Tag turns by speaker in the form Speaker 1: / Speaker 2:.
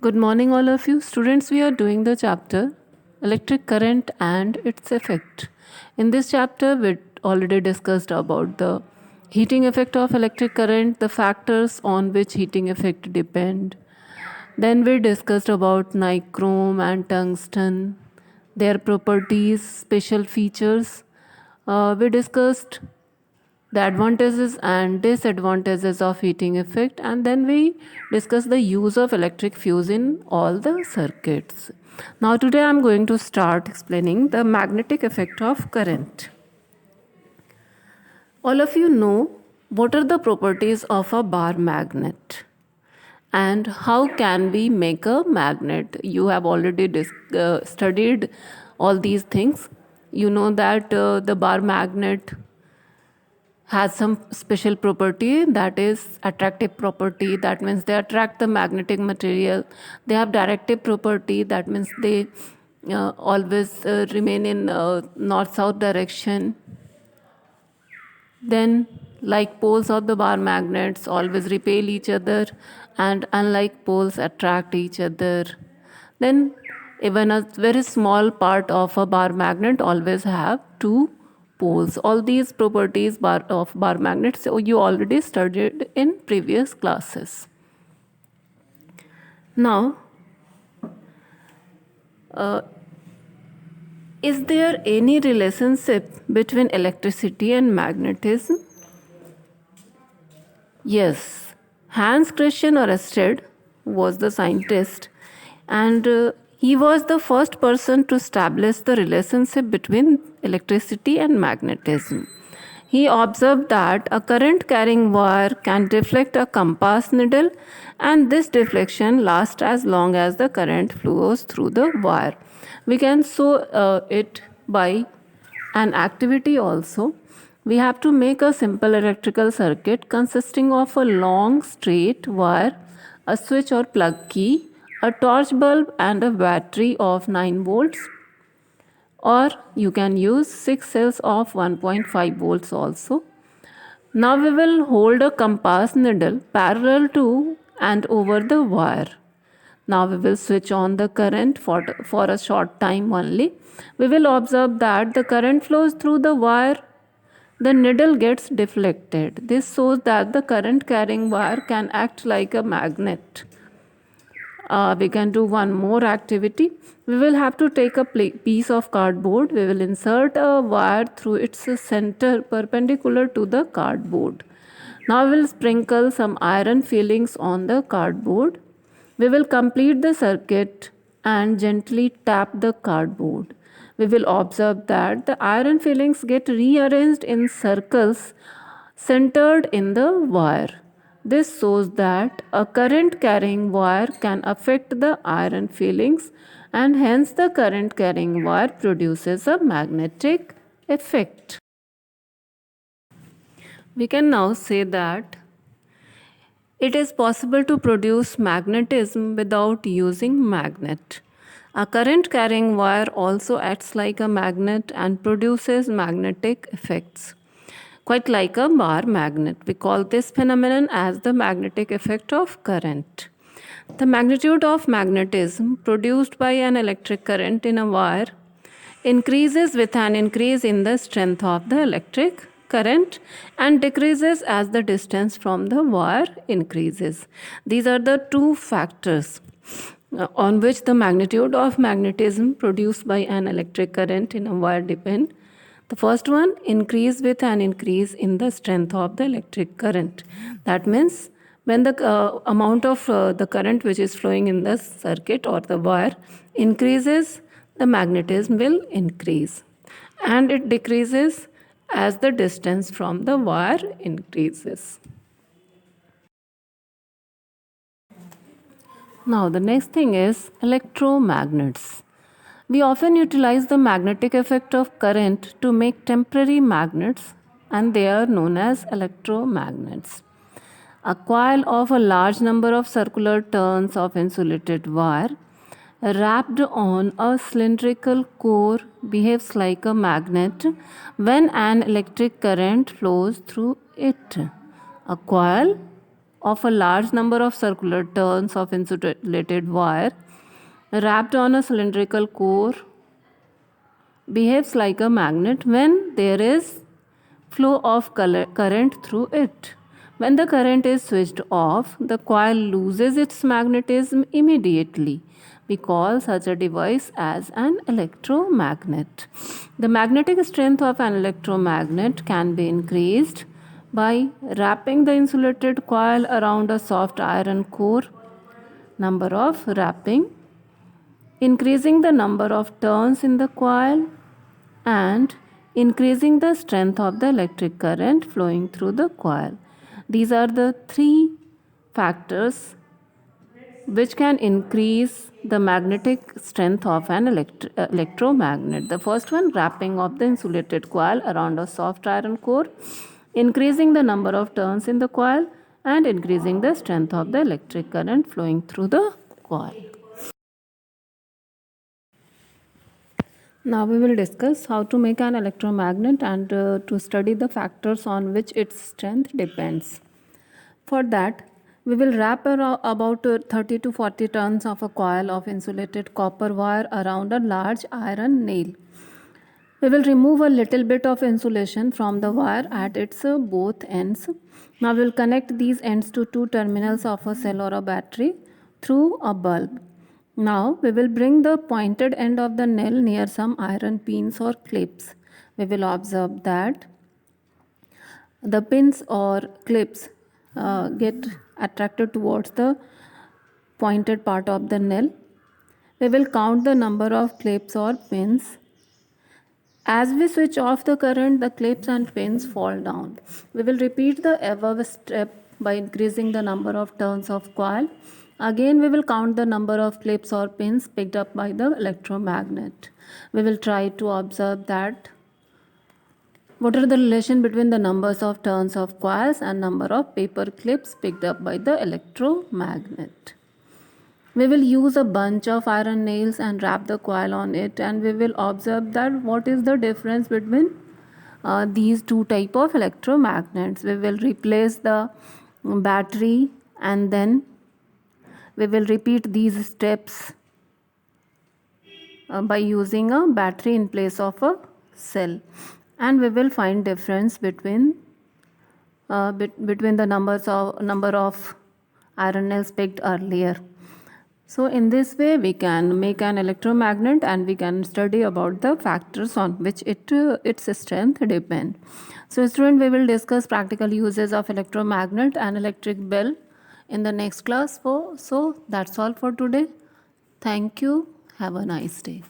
Speaker 1: Good morning, all of you. Students, we are doing the chapter Electric Current and its Effect. In this chapter, we already discussed about the heating effect of electric current, the factors on which heating effect depend. Then we discussed about nichrome and tungsten, their properties, special features. We discussed the advantages and disadvantages of heating effect, and then we discuss the use of electric fuse in all the circuits. Now today I'm going to start explaining the magnetic effect of current. All of you know what are the properties of a bar magnet and how can we make a magnet. You have already studied all these things. You know that the bar magnet has some special property, that is attractive property, that means they attract the magnetic material. They have directive property, that means they always remain in north south direction. Then like poles of the bar magnets always repel each other, and unlike poles attract each other. Then even a very small part of a bar magnet always have two poles. All these properties of bar magnets you already studied in previous classes. Now, is there any relationship between electricity and magnetism? Yes, Hans Christian Ørsted was the scientist, and he was the first person to establish the relationship between electricity and magnetism. He observed that a current carrying wire can deflect a compass needle, and this deflection lasts as long as the current flows through the wire. We can show it by an activity also. We have to make a simple electrical circuit consisting of a long straight wire, a switch or plug key, a torch bulb, and a battery of 9 volts. Or you can use 6 cells of 1.5 volts also. Now we will hold a compass needle parallel to and over the wire. Now we will switch on the current for a short time only. We will observe that the current flows through the wire. The needle gets deflected. This shows that the current carrying wire can act like a magnet. We can do one more activity. We will have to take a piece of cardboard. We will insert a wire through its center perpendicular to the cardboard. Now we will sprinkle some iron fillings on the cardboard. We will complete the circuit and gently tap the cardboard. We will observe that the iron fillings get rearranged in circles centered in the wire. This shows that a current carrying wire can affect the iron fillings, and hence the current carrying wire produces a magnetic effect. We can now say that it is possible to produce magnetism without using magnet. A current carrying wire also acts like a magnet and produces magnetic effects, quite like a bar magnet. We call this phenomenon as the magnetic effect of current. The magnitude of magnetism produced by an electric current in a wire increases with an increase in the strength of the electric current and decreases as the distance from the wire increases. These are the two factors on which the magnitude of magnetism produced by an electric current in a wire depend. The first one, increase with an increase in the strength of the electric current. That means when the amount of the current which is flowing in the circuit or the wire increases, the magnetism will increase, and it decreases as the distance from the wire increases. Now the next thing is electromagnets. We often utilize the magnetic effect of current to make temporary magnets, and they are known as electromagnets. A coil of a large number of circular turns of insulated wire wrapped on a cylindrical core behaves like a magnet when an electric current flows through it. A coil of a large number of circular turns of insulated wire wrapped on a cylindrical core behaves like a magnet when there is flow of current through it. When the current is switched off, the coil loses its magnetism immediately. We call such a device as an electromagnet. The magnetic strength of an electromagnet can be increased by wrapping the insulated coil around a soft iron core. Number of wrapping, increasing the number of turns in the coil, and increasing the strength of the electric current flowing through the coil. These are the three factors which can increase the magnetic strength of an electromagnet. The first one, wrapping of the insulated coil around a soft iron core, increasing the number of turns in the coil, and increasing the strength of the electric current flowing through the coil. Now we will discuss how to make an electromagnet and to study the factors on which its strength depends. For that, we will wrap about 30 to 40 turns of a coil of insulated copper wire around a large iron nail. We will remove a little bit of insulation from the wire at its both ends. Now we will connect these ends to two terminals of a cell or a battery through a bulb. Now we will bring the pointed end of the nail near some iron pins or clips. We will observe that the pins or clips get attracted towards the pointed part of the nail. We will count the number of clips or pins. As we switch off the current, the clips and pins fall down. We will repeat the above step by increasing the number of turns of coil. Again, we will count the number of clips or pins picked up by the electromagnet. We will try to observe that what are the relation between the numbers of turns of coils and number of paper clips picked up by the electromagnet. We will use a bunch of iron nails and wrap the coil on it, and we will observe that what is the difference between these two type of electromagnets. We will replace the battery and then we will repeat these steps by using a battery in place of a cell, and we will find difference between the number of iron nails picked earlier. So in this way we can make an electromagnet and we can study about the factors on which its strength depend. So student, we will discuss practical uses of electromagnet and electric bell in the next class. So that's all for today. Thank you. Have a nice day.